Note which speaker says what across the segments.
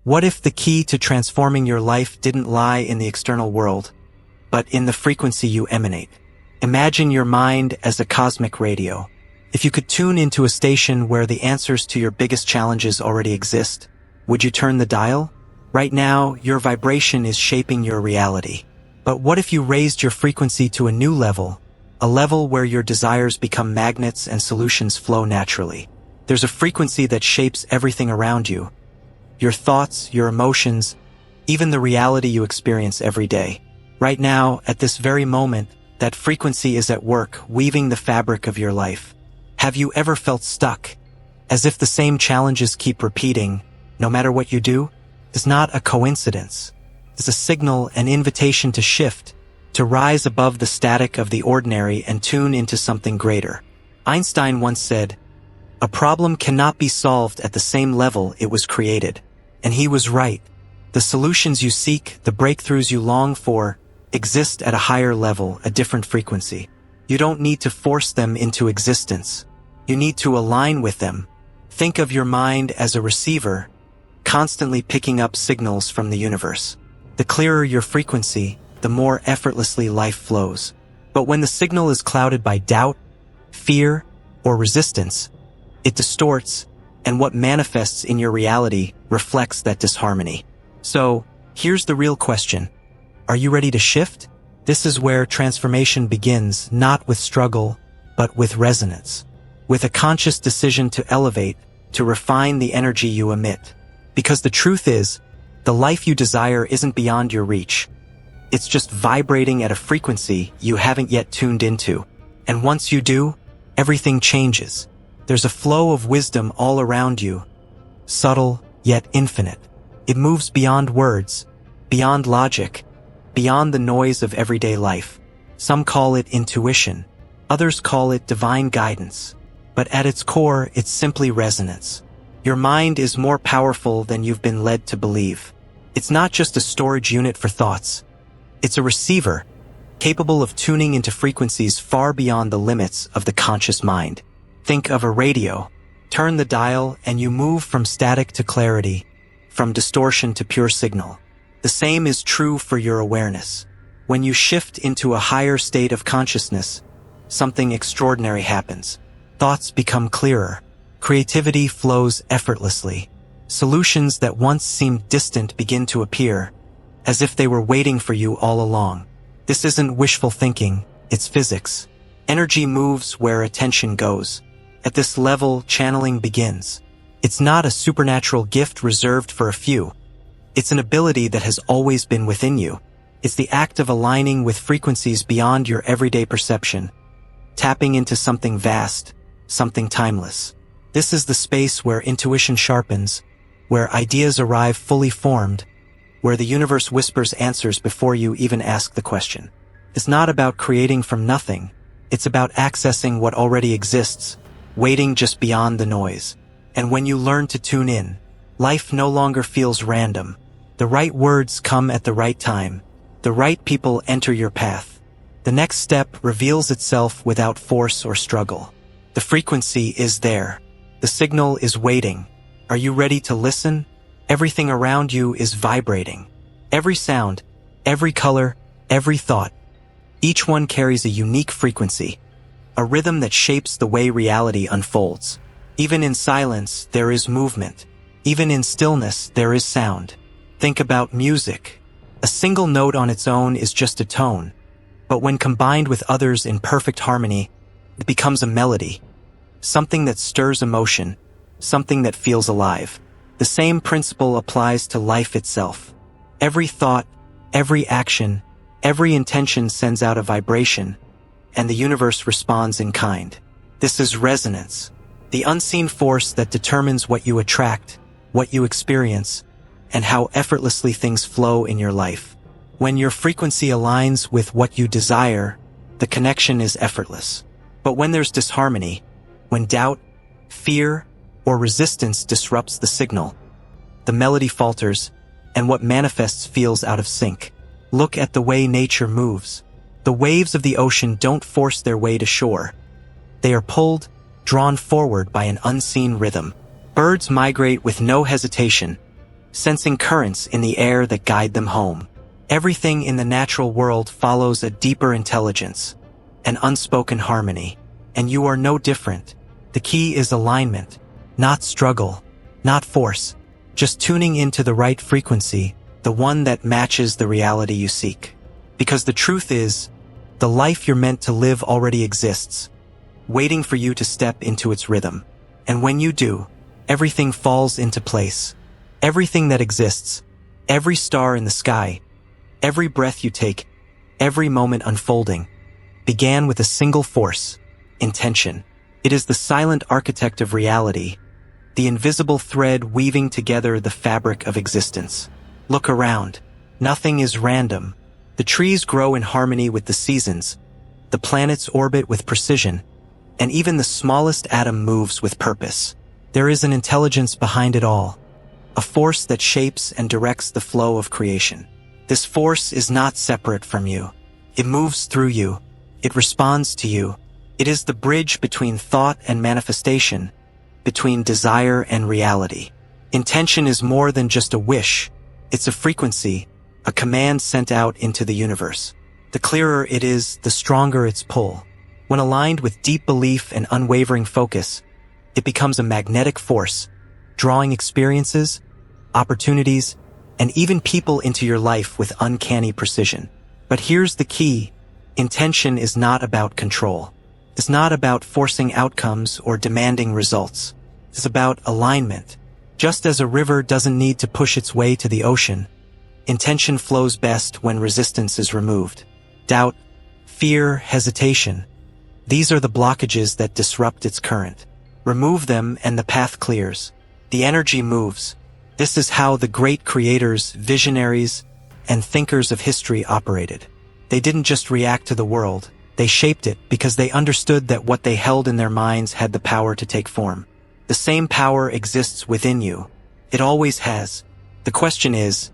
Speaker 1: What if the key to transforming your life didn't lie in the external world, but in the frequency you emanate? Imagine your mind as a cosmic radio. If you could tune into a station where the answers to your biggest challenges already exist, would you turn the dial? Right now, your vibration is shaping your reality. But what if you raised your frequency to a new level, a level where your desires become magnets and solutions flow naturally? There's a frequency that shapes everything around you. Your thoughts, your emotions, even the reality you experience every day. Right now, at this very moment, that frequency is at work, weaving the fabric of your life. Have you ever felt stuck, as if the same challenges keep repeating, no matter what you do? It's not a coincidence. It's a signal, an invitation to shift, to rise above the static of the ordinary and tune into something greater. Einstein once said, "A problem cannot be solved at the same level it was created." And he was right. The solutions you seek, the breakthroughs you long for, exist at a higher level, a different frequency. You don't need to force them into existence. You need to align with them. Think of your mind as a receiver, constantly picking up signals from the universe. The clearer your frequency, the more effortlessly life flows. But when the signal is clouded by doubt, fear, or resistance, it distorts, and what manifests in your reality reflects that disharmony. So, here's the real question. Are you ready to shift? This is where transformation begins, not with struggle, but with resonance. With a conscious decision to elevate, to refine the energy you emit. Because the truth is, the life you desire isn't beyond your reach. It's just vibrating at a frequency you haven't yet tuned into. And once you do, everything changes. There's a flow of wisdom all around you, subtle yet infinite. It moves beyond words, beyond logic, beyond the noise of everyday life. Some call it intuition, others call it divine guidance. But at its core, it's simply resonance. Your mind is more powerful than you've been led to believe. It's not just a storage unit for thoughts. It's a receiver, capable of tuning into frequencies far beyond the limits of the conscious mind. Think of a radio. Turn the dial and you move from static to clarity, from distortion to pure signal. The same is true for your awareness. When you shift into a higher state of consciousness, something extraordinary happens. Thoughts become clearer. Creativity flows effortlessly. Solutions that once seemed distant begin to appear, as if they were waiting for you all along. This isn't wishful thinking, it's physics. Energy moves where attention goes. At this level, channeling begins. It's not a supernatural gift reserved for a few. It's an ability that has always been within you. It's the act of aligning with frequencies beyond your everyday perception, tapping into something vast, something timeless. This is the space where intuition sharpens, where ideas arrive fully formed, where the universe whispers answers before you even ask the question. It's not about creating from nothing. It's about accessing what already exists, waiting just beyond the noise. And when you learn to tune in, life no longer feels random. The right words come at the right time. The right people enter your path. The next step reveals itself without force or struggle. The frequency is there. The signal is waiting. Are you ready to listen? Everything around you is vibrating. Every sound, every color, every thought. Each one carries a unique frequency, a rhythm that shapes the way reality unfolds. Even in silence, there is movement. Even in stillness, there is sound. Think about music. A single note on its own is just a tone, but when combined with others in perfect harmony, it becomes a melody. Something that stirs emotion, something that feels alive. The same principle applies to life itself. Every thought, every action, every intention sends out a vibration, and the universe responds in kind. This is resonance, the unseen force that determines what you attract, what you experience, and how effortlessly things flow in your life. When your frequency aligns with what you desire, the connection is effortless. But when there's disharmony, when doubt, fear, or resistance disrupts the signal, the melody falters, and what manifests feels out of sync. Look at the way nature moves. The waves of the ocean don't force their way to shore. They are pulled, drawn forward by an unseen rhythm. Birds migrate with no hesitation, sensing currents in the air that guide them home. Everything in the natural world follows a deeper intelligence, an unspoken harmony, and you are no different. The key is alignment, not struggle, not force, just tuning into the right frequency, the one that matches the reality you seek. Because the truth is, the life you're meant to live already exists, waiting for you to step into its rhythm. And when you do, everything falls into place. Everything that exists, every star in the sky, every breath you take, every moment unfolding, began with a single force, intention. It is the silent architect of reality, the invisible thread weaving together the fabric of existence. Look around. Nothing is random. The trees grow in harmony with the seasons, the planets orbit with precision, and even the smallest atom moves with purpose. There is an intelligence behind it all, a force that shapes and directs the flow of creation. This force is not separate from you. It moves through you. It responds to you. It is the bridge between thought and manifestation, between desire and reality. Intention is more than just a wish. It's a frequency, a command sent out into the universe. The clearer it is, the stronger its pull. When aligned with deep belief and unwavering focus, it becomes a magnetic force, drawing experiences, opportunities, and even people into your life with uncanny precision. But here's the key. Intention is not about control. It's not about forcing outcomes or demanding results. It's about alignment. Just as a river doesn't need to push its way to the ocean, intention flows best when resistance is removed. Doubt, fear, hesitation. These are the blockages that disrupt its current. Remove them and the path clears. The energy moves. This is how the great creators, visionaries, and thinkers of history operated. They didn't just react to the world. They shaped it because they understood that what they held in their minds had the power to take form. The same power exists within you. It always has. The question is,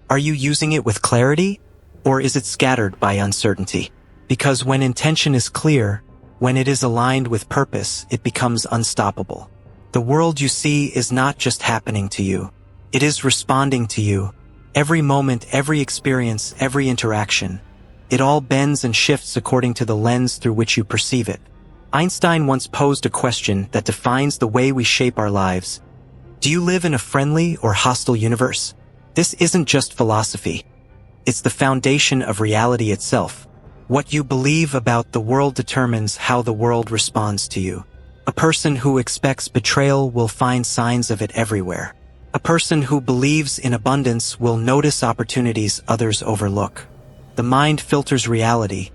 Speaker 1: are you using it with clarity, or is it scattered by uncertainty? Because when intention is clear, when it is aligned with purpose, it becomes unstoppable. The world you see is not just happening to you. It is responding to you. Every moment, every experience, every interaction. It all bends and shifts according to the lens through which you perceive it. Einstein once posed a question that defines the way we shape our lives. Do you live in a friendly or hostile universe? This isn't just philosophy. It's the foundation of reality itself. What you believe about the world determines how the world responds to you. A person who expects betrayal will find signs of it everywhere. A person who believes in abundance will notice opportunities others overlook. The mind filters reality,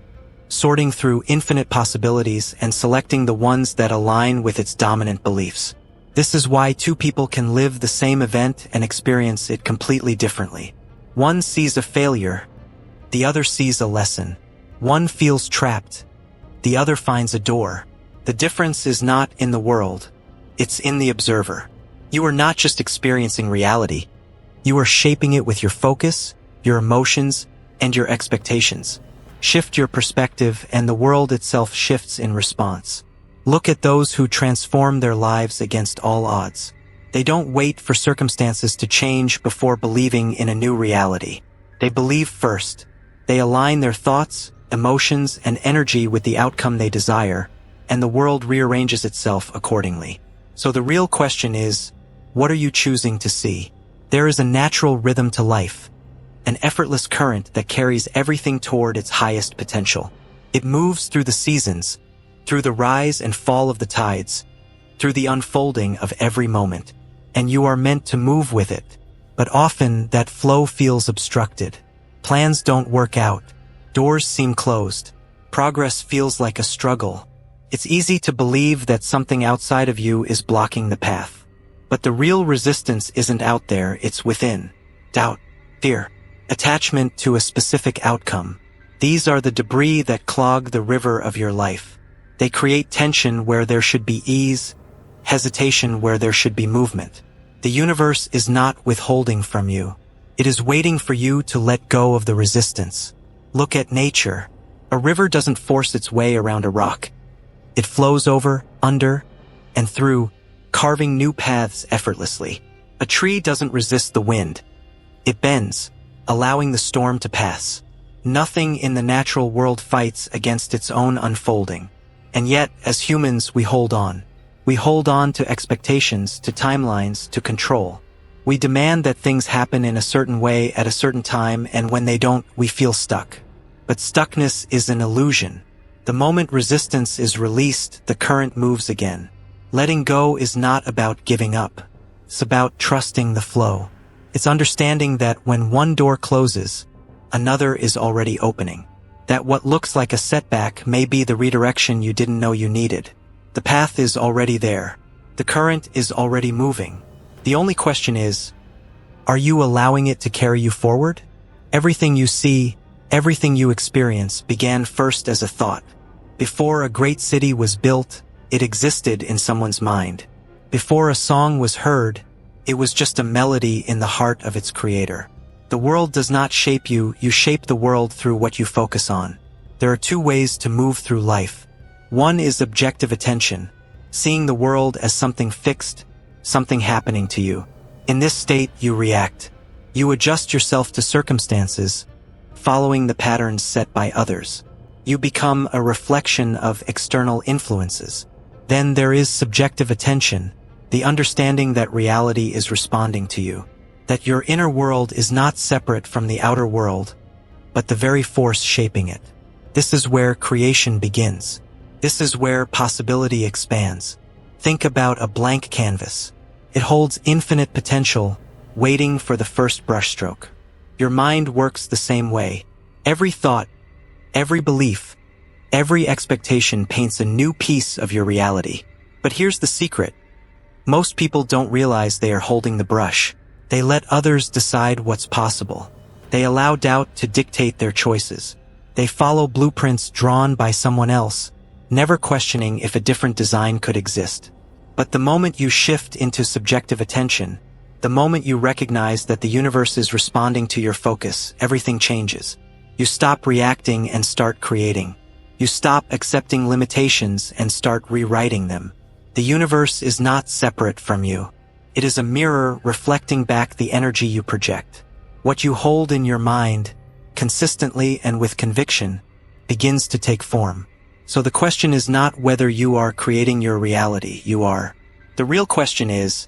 Speaker 1: sorting through infinite possibilities and selecting the ones that align with its dominant beliefs. This is why two people can live the same event and experience it completely differently. One sees a failure, the other sees a lesson. One feels trapped, the other finds a door. The difference is not in the world, it's in the observer. You are not just experiencing reality, you are shaping it with your focus, your emotions, and your expectations. Shift your perspective and the world itself shifts in response. Look at those who transform their lives against all odds. They don't wait for circumstances to change before believing in a new reality. They believe first. They align their thoughts, emotions, and energy with the outcome they desire, and the world rearranges itself accordingly. So the real question is, what are you choosing to see? There is a natural rhythm to life, an effortless current that carries everything toward its highest potential. It moves through the seasons, through the rise and fall of the tides, through the unfolding of every moment, and you are meant to move with it. But often that flow feels obstructed. Plans don't work out. Doors seem closed. Progress feels like a struggle. It's easy to believe that something outside of you is blocking the path. But the real resistance isn't out there, it's within. Doubt, fear, attachment to a specific outcome. These are the debris that clog the river of your life. They create tension where there should be ease, hesitation where there should be movement. The universe is not withholding from you. It is waiting for you to let go of the resistance. Look at nature. A river doesn't force its way around a rock. It flows over, under, and through, carving new paths effortlessly. A tree doesn't resist the wind. It bends, allowing the storm to pass. Nothing in the natural world fights against its own unfolding. And yet, as humans, we hold on. We hold on to expectations, to timelines, to control. We demand that things happen in a certain way at a certain time, and when they don't, we feel stuck. But stuckness is an illusion. The moment resistance is released, the current moves again. Letting go is not about giving up. It's about trusting the flow. It's understanding that when one door closes, another is already opening. That what looks like a setback may be the redirection you didn't know you needed. The path is already there. The current is already moving. The only question is, are you allowing it to carry you forward? Everything you see, everything you experience began first as a thought. Before a great city was built, it existed in someone's mind. Before a song was heard, it was just a melody in the heart of its creator. The world does not shape you, you shape the world through what you focus on. There are two ways to move through life. One is objective attention, seeing the world as something fixed, something happening to you. In this state, you react. You adjust yourself to circumstances, following the patterns set by others. You become a reflection of external influences. Then there is subjective attention, the understanding that reality is responding to you, that your inner world is not separate from the outer world, but the very force shaping it. This is where creation begins. This is where possibility expands. Think about a blank canvas. It holds infinite potential, waiting for the first brushstroke. Your mind works the same way. Every thought, every belief, every expectation paints a new piece of your reality. But here's the secret. Most people don't realize they are holding the brush. They let others decide what's possible. They allow doubt to dictate their choices. They follow blueprints drawn by someone else, never questioning if a different design could exist. But the moment you shift into subjective attention, the moment you recognize that the universe is responding to your focus, everything changes. You stop reacting and start creating. You stop accepting limitations and start rewriting them. The universe is not separate from you. It is a mirror reflecting back the energy you project. What you hold in your mind, consistently and with conviction, begins to take form. So the question is not whether you are creating your reality, you are. The real question is,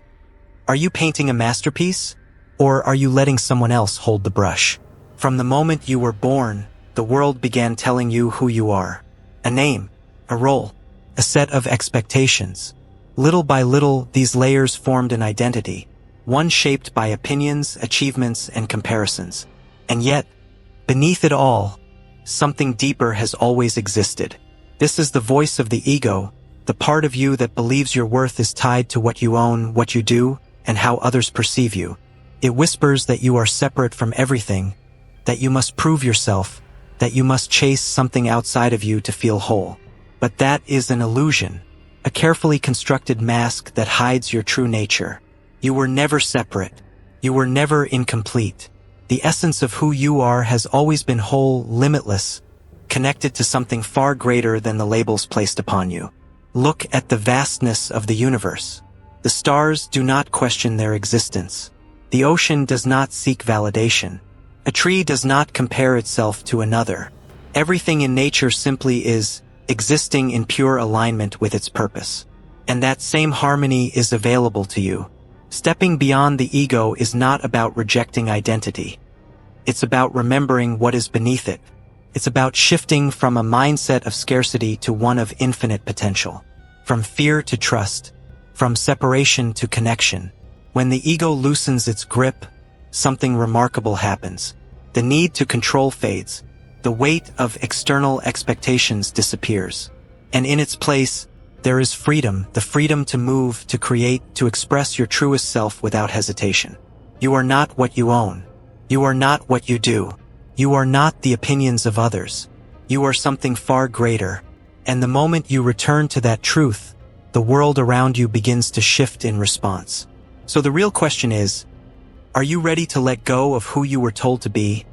Speaker 1: are you painting a masterpiece, or are you letting someone else hold the brush? From the moment you were born, the world began telling you who you are. A name, a role, a set of expectations. Little by little, these layers formed an identity, one shaped by opinions, achievements, and comparisons. And yet, beneath it all, something deeper has always existed. This is the voice of the ego, the part of you that believes your worth is tied to what you own, what you do, and how others perceive you. It whispers that you are separate from everything, that you must prove yourself, that you must chase something outside of you to feel whole. But that is an illusion, a carefully constructed mask that hides your true nature. You were never separate. You were never incomplete. The essence of who you are has always been whole, limitless, connected to something far greater than the labels placed upon you. Look at the vastness of the universe. The stars do not question their existence. The ocean does not seek validation. A tree does not compare itself to another. Everything in nature simply is existing in pure alignment with its purpose. And that same harmony is available to you. Stepping beyond the ego is not about rejecting identity. It's about remembering what is beneath it. It's about shifting from a mindset of scarcity to one of infinite potential. From fear to trust. From separation to connection. When the ego loosens its grip, something remarkable happens. The need to control fades. The weight of external expectations disappears. And in its place, there is freedom, the freedom to move, to create, to express your truest self without hesitation. You are not what you own. You are not what you do. You are not the opinions of others. You are something far greater. And the moment you return to that truth, the world around you begins to shift in response. So the real question is, are you ready to let go of who you were told to be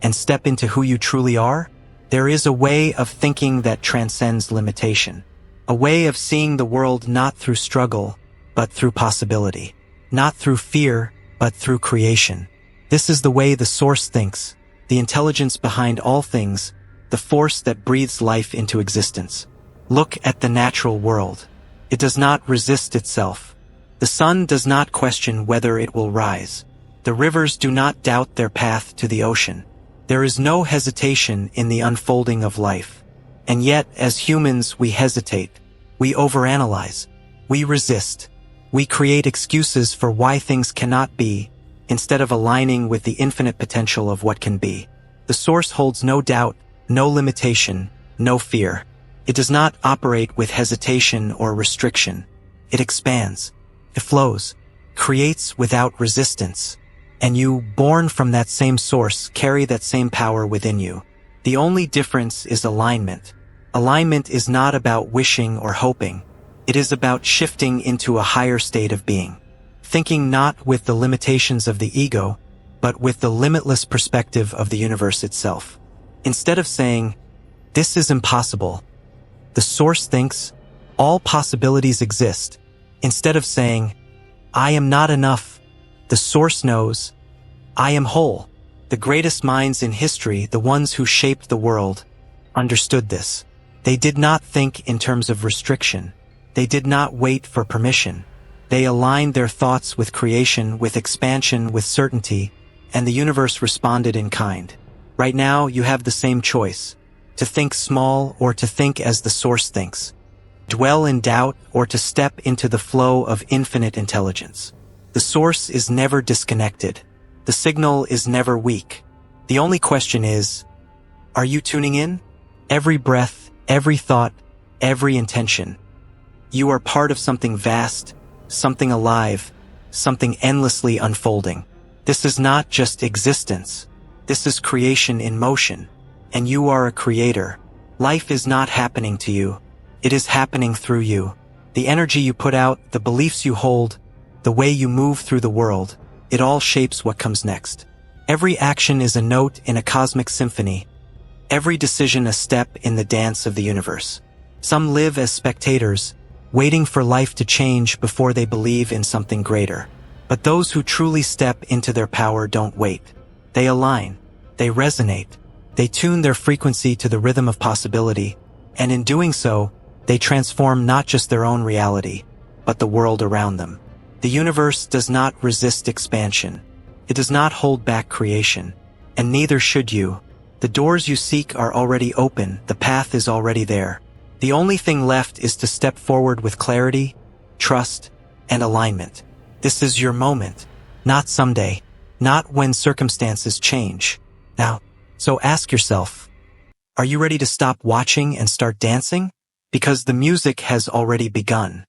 Speaker 1: and step into who you truly are? There is a way of thinking that transcends limitation. A way of seeing the world not through struggle, but through possibility. not through fear, but through creation. This is the way the Source thinks, the intelligence behind all things, the force that breathes life into existence. Look at the natural world. It does not resist itself. The sun does not question whether it will rise. The rivers do not doubt their path to the ocean. There is no hesitation in the unfolding of life. And yet, as humans, we hesitate. We overanalyze. We resist. We create excuses for why things cannot be, instead of aligning with the infinite potential of what can be. The Source holds no doubt, no limitation, no fear. It does not operate with hesitation or restriction. It expands. It flows. Creates without resistance. And you, born from that same source, carry that same power within you. The only difference is alignment. Alignment is not about wishing or hoping. It is about shifting into a higher state of being. Thinking not with the limitations of the ego, but with the limitless perspective of the universe itself. Instead of saying, "This is impossible," the Source thinks, "All possibilities exist." Instead of saying, "I am not enough," the Source knows, "I am whole." The greatest minds in history, the ones who shaped the world, understood this. They did not think in terms of restriction. They did not wait for permission. They aligned their thoughts with creation, with expansion, with certainty, and the universe responded in kind. Right now, you have the same choice: to think small or to think as the Source thinks. Dwell in doubt or to step into the flow of infinite intelligence. The Source is never disconnected. The signal is never weak. The only question is, are you tuning in? Every breath, every thought, every intention. You are part of something vast, something alive, something endlessly unfolding. This is not just existence. This is creation in motion. And you are a creator. Life is not happening to you. It is happening through you. The energy you put out, the beliefs you hold, the way you move through the world, it all shapes what comes next. Every action is a note in a cosmic symphony. Every decision a step in the dance of the universe. Some live as spectators, waiting for life to change before they believe in something greater. But those who truly step into their power don't wait. They align. They resonate. They tune their frequency to the rhythm of possibility, and in doing so, they transform not just their own reality, but the world around them. The universe does not resist expansion. It does not hold back creation, and neither should you. The doors you seek are already open, the path is already there. The only thing left is to step forward with clarity, trust, and alignment. This is your moment, not someday, not when circumstances change. Now, so ask yourself, are you ready to stop watching and start dancing? Because the music has already begun.